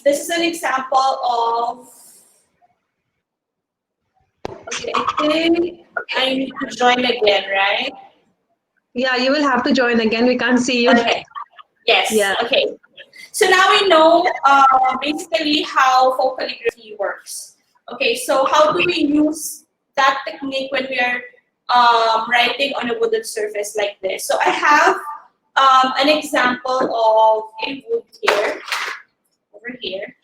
this is an example of, okay, I think I need to join again, right? Yeah, you will have to join again. We can't see you. Okay, yes, Yeah, okay. So now we know basically how faux calligraphy works. Okay, so how do we use that technique when we are writing on a wooden surface like this? So I have an example of a wood here, over here.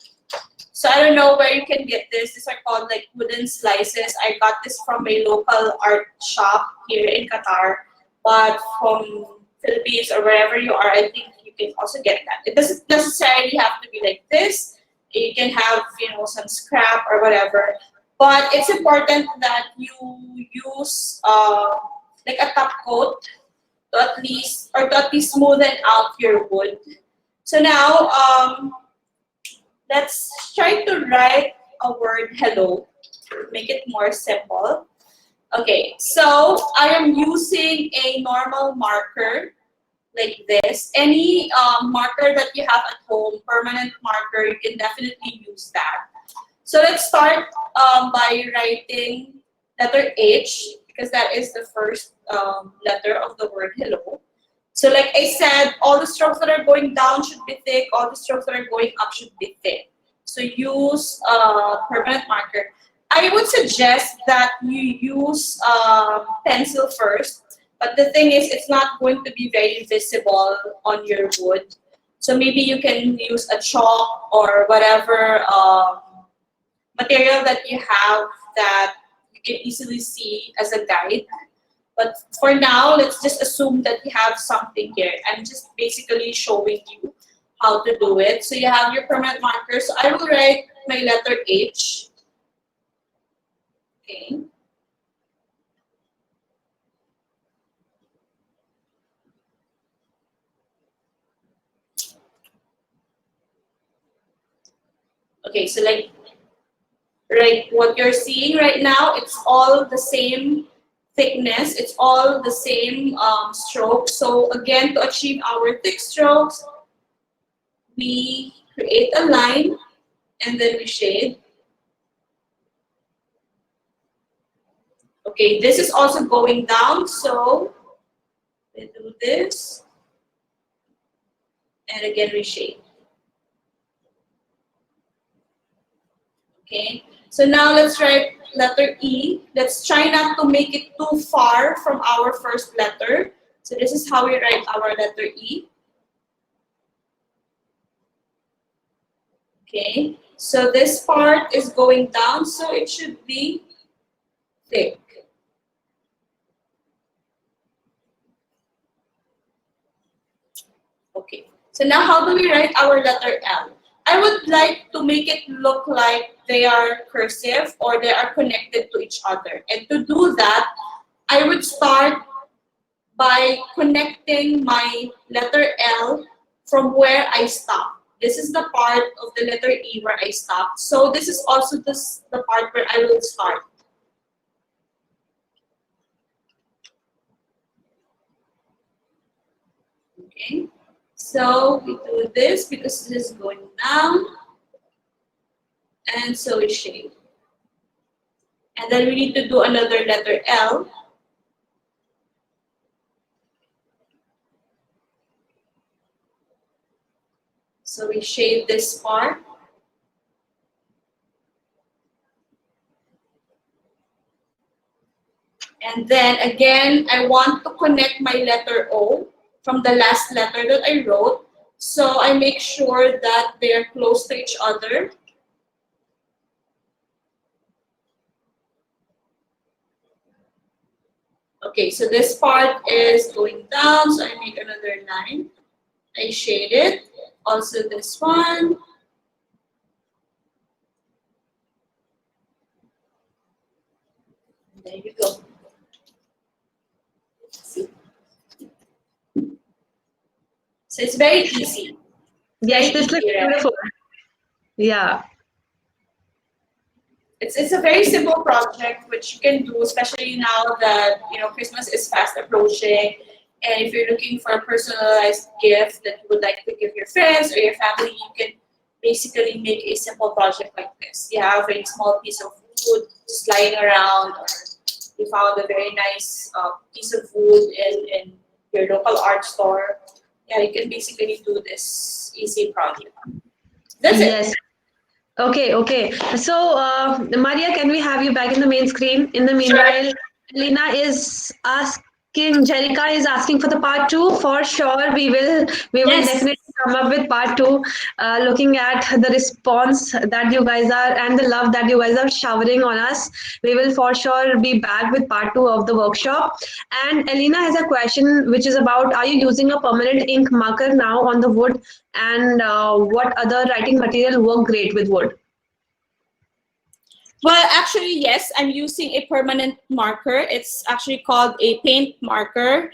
So I don't know where you can get this. These are called like wooden slices. I got this from a local art shop here in Qatar. but from Philippines or wherever you are, I think you can also get that. It doesn't necessarily have to be like this. You can have, some scrap or whatever. But it's important that you use like a top coat to at least smoothen out your wood. So now let's try to write a word hello. Make it more simple. Okay, so I am using a normal marker like this. Any marker that you have at home, permanent marker, you can definitely use that. So let's start by writing letter H, because that is the first letter of the word hello. So like I said, all the strokes that are going down should be thick, all the strokes that are going up should be thin. So use permanent marker. I would suggest that you use pencil first, but the thing is it's not going to be very visible on your wood. So maybe you can use a chalk or whatever material that you have that you can easily see as a guide. But for now, let's just assume that you have something here. I'm just basically showing you how to do it. So you have your permanent marker. So I will write my letter H. Okay. Okay, so like what you're seeing right now, it's all the same thickness, it's all the same stroke. So again, to achieve our thick strokes, we create a line and then we shade. Okay, this is also going down, so we do this and again we shade. Okay, so now let's write letter E. Let's try not to make it too far from our first letter. So this is how we write our letter E. Okay, so this part is going down, so it should be thick. Okay, so now how do we write our letter L? I would like to make it look like they are cursive or they are connected to each other. And to do that, I would start by connecting my letter L from where I stop. This is the part of the letter E where I stopped. So this is also the part where I will start. Okay, so we do this because this is going down. And so we shade. And then we need to do another letter L. So we shade this part. And then again, I want to connect my letter O from the last letter that I wrote. So I make sure that they are close to each other. Okay, so this part is going down, so I make another line. I shade it. Also this one. There you go. See? So it's very easy. Yes, this looks beautiful. Yeah. It's a very simple project which you can do, especially now that Christmas is fast approaching, and if you're looking for a personalized gift that you would like to give your friends or your family, you can basically make a simple project like this. You have a small piece of wood just lying around, or you found a very nice piece of wood in your local art store. Yeah, you can basically do this easy project. That's it. Yes. Okay. So, Maria, can we have you back in the main screen? In the meanwhile, Lina is asking, Jerica is asking for the part 2. For sure, we will Yes. definitely come up with part two, looking at the response that you guys are and the love that you guys are showering on us. We will for sure be back with part two of the workshop. And Elena has a question which is about, are you using a permanent ink marker now on the wood? And what other writing material work great with wood? Well, actually, yes, I'm using a permanent marker. It's actually called a paint marker.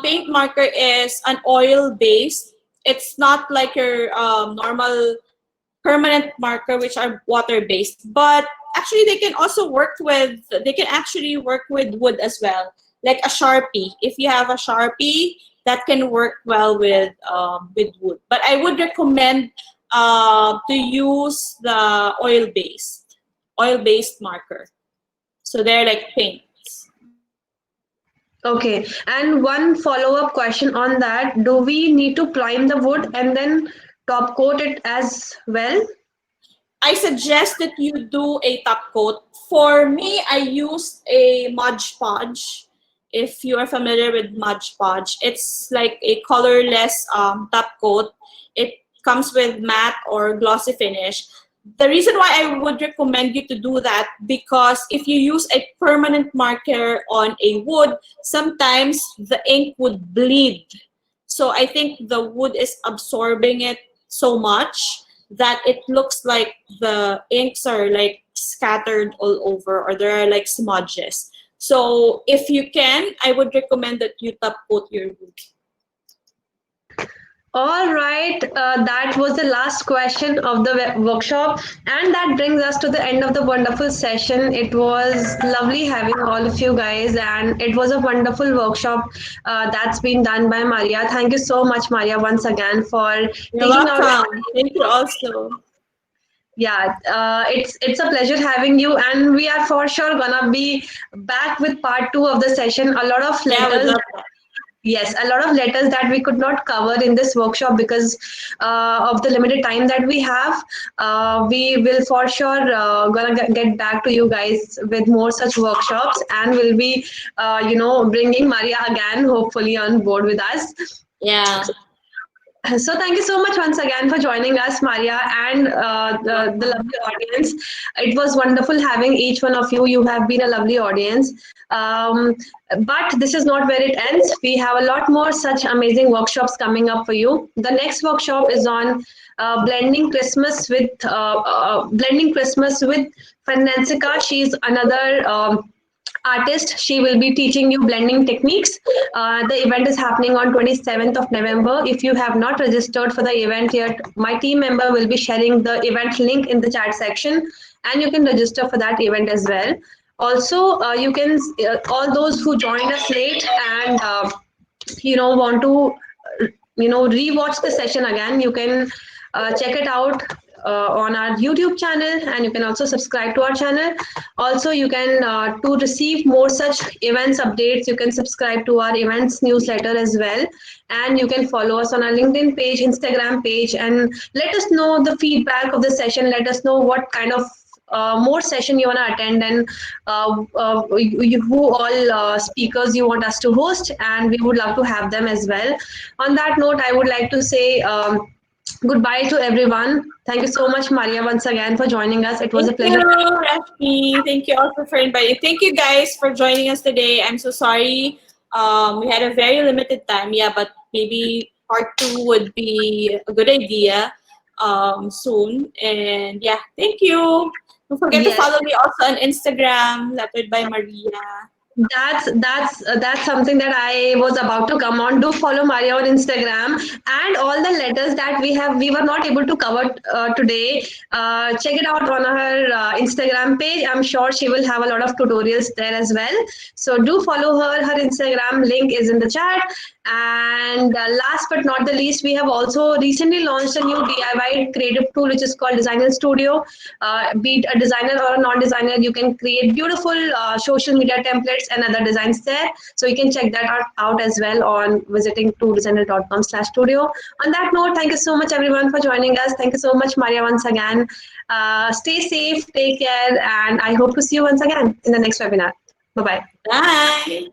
Paint marker is an oil based. It's not like your normal permanent marker, which are water based. But actually, they can actually work with wood as well, like a Sharpie. If you have a Sharpie, that can work well with wood. But I would recommend to use the oil-based marker. So they're like paints. Okay, and one follow-up question on that. Do we need to prime the wood and then top coat it as well? I suggest that you do a top coat. For me, I used a Mod Podge. If you are familiar with Mod Podge, it's like a colorless top coat. It comes with matte or glossy finish. The reason why I would recommend you to do that, because if you use a permanent marker on a wood, sometimes the ink would bleed. So I think the wood is absorbing it so much that it looks like the inks are like scattered all over, or there are like smudges. So if you can, I would recommend that you top coat your wood. All right, that was the last question of the workshop, and that brings us to the end of the wonderful session. It was lovely having all of you guys, and it was a wonderful workshop that's been done by Maria. Thank you so much, Maria, once again for You're taking out. welcome. Thank you also. Yeah, it's a pleasure having you, and we are for sure gonna be back with part two of the session. A lot of Yeah, I would letters. love that. Yes, a lot of letters that we could not cover in this workshop because of the limited time that we have. We will for sure gonna get back to you guys with more such workshops, and we'll be, bringing Maria again, hopefully on board with us. Yeah. So thank you so much once again for joining us, Maria, and the lovely audience. It was wonderful having each one of you. You have been a lovely audience. Um, but this is not where it ends. We have a lot more such amazing workshops coming up for you. The next workshop is on blending Christmas with Fernansica. She's another. Artist. She will be teaching you blending techniques. The event is happening on 27th of November. If you have not registered for the event yet, my team member will be sharing the event link in the chat section, and you can register for that event as well. Also, you can all those who joined us late and want to rewatch the session again, you can check it out on our YouTube channel, and you can also subscribe to our channel. Also, you can to receive more such events updates, you can subscribe to our events newsletter as well, and you can follow us on our LinkedIn page, Instagram page, and let us know the feedback of the session. Let us know what kind of more session you want to attend, and who all speakers you want us to host, and we would love to have them as well. On that note, I would like to say goodbye to everyone. Thank you so much, Maria, once again for joining us. It was a Thank you, pleasure. Rashmi. Thank you also for inviting. Thank you guys for joining us today. I'm so sorry. We had a very limited time, yeah, but maybe part two would be a good idea soon. And yeah, thank you. Don't forget to Yes. follow me also on Instagram, Lettered by Maria. That's something that I was about to come on. Do follow Maria on Instagram, and all the letters that we were not able to cover today. Check it out on her Instagram page. I'm sure she will have a lot of tutorials there as well. So do follow her. Her Instagram link is in the chat. And last but not the least, we have also recently launched a new DIY creative tool which is called Designhill Studio. Be it a designer or a non-designer, you can create beautiful social media templates and other designs there. So you can check that out as well on visiting todesigner.com/studio. On that note, thank you so much everyone for joining us. Thank you so much, Maria, once again. Stay safe, take care, and I hope to see you once again in the next webinar. Bye-bye. Bye.